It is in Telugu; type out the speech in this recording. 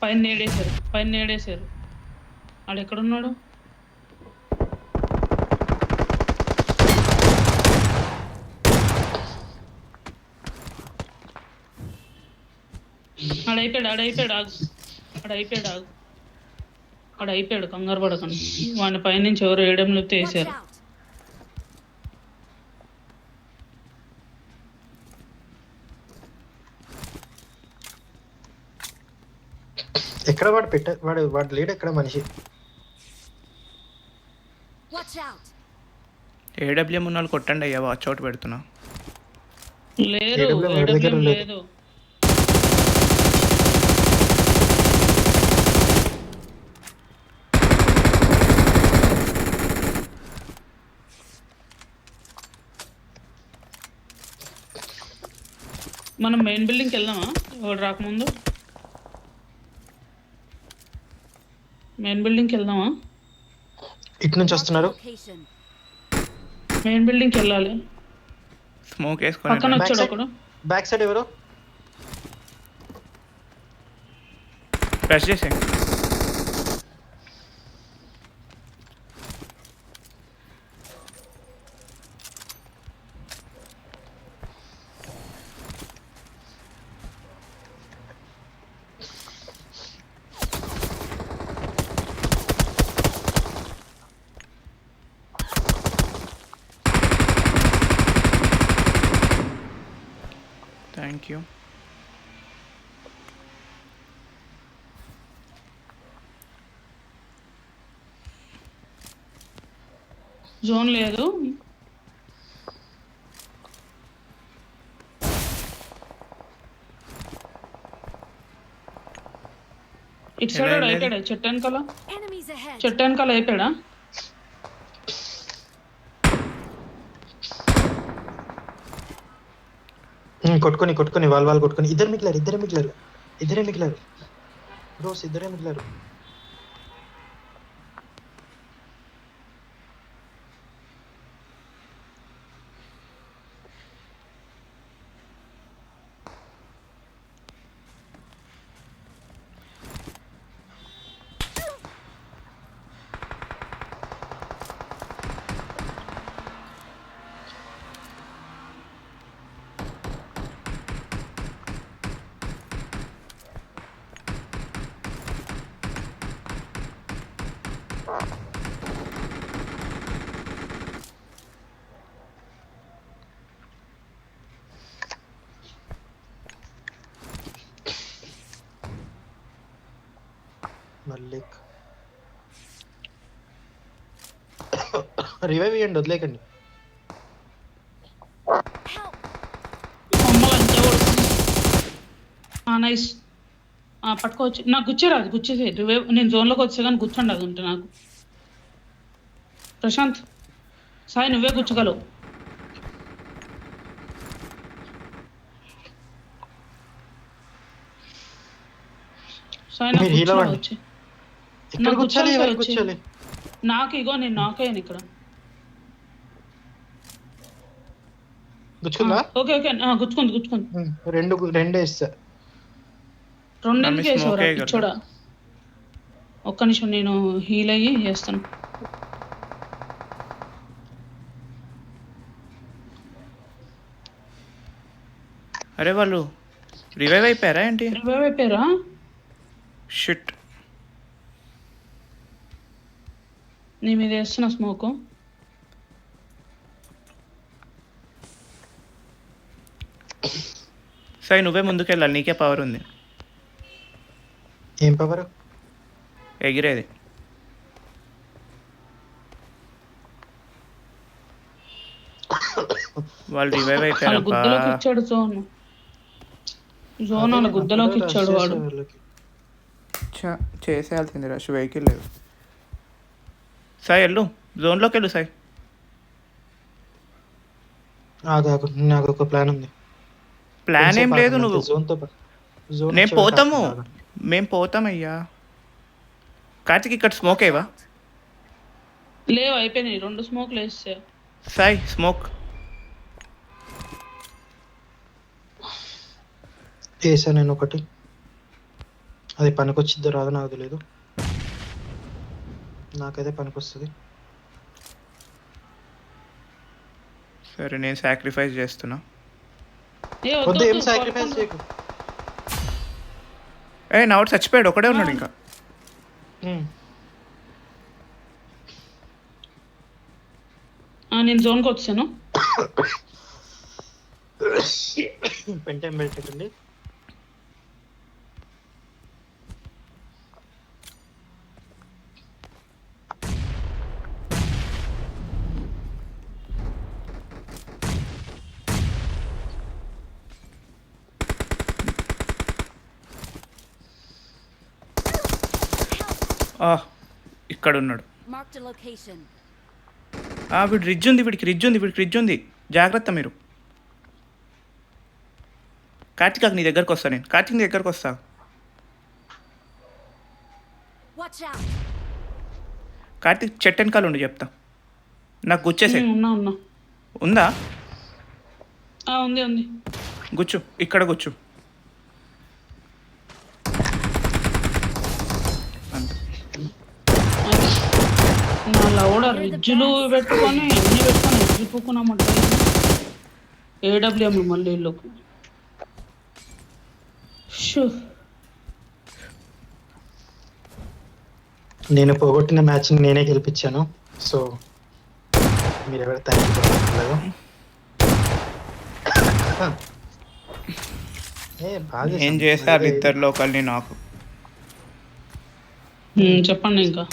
పైన నేడేశారు. వాడు ఎక్కడున్నాడు? ఆడైపోయాడు, కంగారు పడకండి. వాడిని పైనుంచి ఎవరు ఏడంలో వేసారు. ఎక్కడ వాడు లీడ్ ఎక్కడ మనిషి? ఏడబ్ల్యూఎం ఉన్న వాళ్ళు కొట్టండి అయ్యా, వాచ్ అవుట్ పెడుతున్నా. లేదు. మనం మెయిన్ బిల్డింగ్కి వెళ్దామా? వాడు రాకముందు మెయిన్ బిల్డింగ్కి వెళ్దామా? ఇటు నుంచి వస్తున్నారు. మెయిన్ బిల్డింగ్కి వెళ్ళాలి. స్మోక్ పక్కన వేసుకొని వచ్చాడు ఒకడు. బ్యాక్ సైడ్ ఎవరు? ప్రెస్ చేసే. Thank you. జోన్ లేదు. ఇటు సైడ్ అయిపోయాడా? చెట్టు వెనకాల అయిపోయాడా? కొట్టుకొని వాళ్ళు కొట్టుకొని ఇద్దరే మిగిలారు బ్రోస్, ఇద్దరే మిగిలారు. మల్లిక్ రివైవ్ ఇవ్వండి, వదిలేకండి. నైస్. పట్టుకోవచ్చు. నాకు గుచ్చేరాదు, గుచ్చేసే. నేను జోన్లోకి వచ్చే కానీ గుచ్చండి అది ఉంటే నాకు. ప్రశాంత్, సాయి నువ్వే గుచ్చగలవు. సాయి నాకు వచ్చి నాకు ఇగో నేను నాకయ్యాను ఇక్కడ. ఓకే గుచ్చుకుంది. రెండే ఇస్తా. రెండెందుకు వేసావురా పిచ్చోడా? ఒక్క నిమిషం, నేను హీల్ అయ్యి చేస్తాను. అరే వాళ్ళు రివైవ్ అయిపోయారా ఏంటి? రివైవ్ అయిపోయారా? షిట్. నీ మీద వేస్తున్న స్మోక్. సాయి నువ్వే ముందుకెళ్ళాలి, నీకే పవర్ ఉంది. ఏం పవర్? ఎగిరేది. వాళ్ళు రివైవ్ అయిపోయారు. గుద్దలోకి ఇచ్చాడు జోన్ అలా గుద్దలోకి ఇచ్చాడు వాడు. చేసేయాల్సింది రష్, వెహికల్ లేదు. సాయి వెళ్ళు, జోన్లోకి వెళ్ళు సాయి. నాకు ఒక ప్లాన్ ఉంది. ప్లాన్ ఏం లేదు, నువ్వు మేము పోతామయ్యా. కార్తిక్ ఇక్కడ స్మోక్ ఏవా? లేవు, అయిపోయినాయి. 2 స్మోక్లు వేస్తే. సాయి స్మోక్ వేసా నేను ఒకటి. అది పనికొచ్చిద్దో రాదో నాకు తెలియదు. నాకైతే పనికొస్తుంది. సరే నేను సాక్రిఫైస్ చేస్తున్నా. ఏ వద్దు, వద్దు ఏం వద్దు, సాక్రిఫైస్ పడుకోండి. చేయకు. నావుడు చచ్చిపోయాడు, ఒకడే ఉన్నాడు ఇంకా. నేను జోన్కి వచ్చాను. పెంటైం పెట్టకండి. ఇక్కడ ఉన్నాడు. Marked a location. వీడు రిడ్జ్ ఉంది, వీడికి రిడ్జ్ ఉంది. జాగ్రత్త మీరు. కార్తిక్ నీ దగ్గరకు వస్తా, నేను కార్తిక్ నీ దగ్గరకు వస్తా. Watch out. కార్తిక్ చెట్టు వెనకాల ఉండి చెప్తా. నాకు గుచ్చేసే. ఉన్నా ఉందా? ఉంది. గుచ్చు, ఇక్కడ గుచ్చు. నా కూడా రిజ్జులు పెట్టుకొని ఎన్ని పెట్టుకొని ఎగిరిపోకున్నామంట. ఏడబ్ల్యూఎం మళ్ళీ ఇల్లుకు. నేను పోగొట్టిన మ్యాచ్ని నేనే గెలిపించాను. సో మీరు ఎవరు థ్యాంక్ యూ చెప్పలేదు. ఏం చేశారు ఇద్దరిలో ఒకరిని నాకు. చెప్పండి ఇంకా.